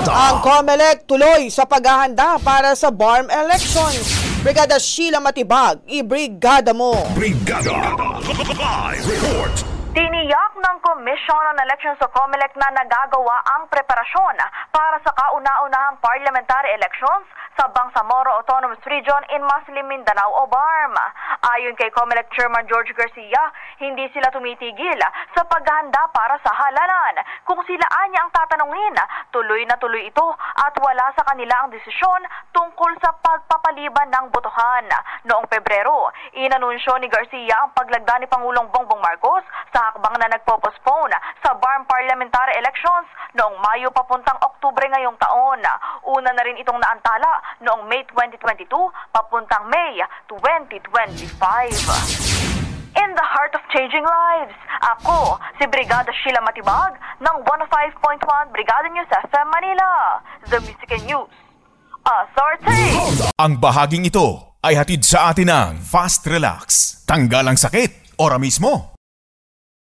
Ang COMELEC tuloy sa paghahanda para sa BARM elections. Brigada Sheila Matibag, ibrigada mo. Brigada Live Report. Tiniyak ng Commission on Elections o COMELEC na nagagawa ang preparasyon para sa kauna-unahang parliamentary elections sa Bangsamoro Autonomous Region in Muslim Mindanao o BARM. Ayon kay COMELEC Chairman George Garcia, hindi sila tumitigil sa paghahanda para sa halalan. Kung sila anya ang tatanungin, tuloy na tuloy ito at wala sa kanila ang desisyon tungkol sa pagpapaliban ng botohan. Noong Pebrero, inanunsyo ni Garcia ang paglagda ni Pangulong Bongbong Marcos sa hakbang na nagpo-postpone sa BARM parliamentary elections noong Mayo papuntang Oktubre ngayong taon. Una na rin itong naantala noong May 2022 papuntang May 2025. In the heart of changing lives, ako si Brigada Sheila Matibag ng 105.1 Brigada News FM Manila, The Music and News Authority. Ang bahaging ito ay hatid sa atin ng Fast Relax. Tanggal ang sakit, ora mismo.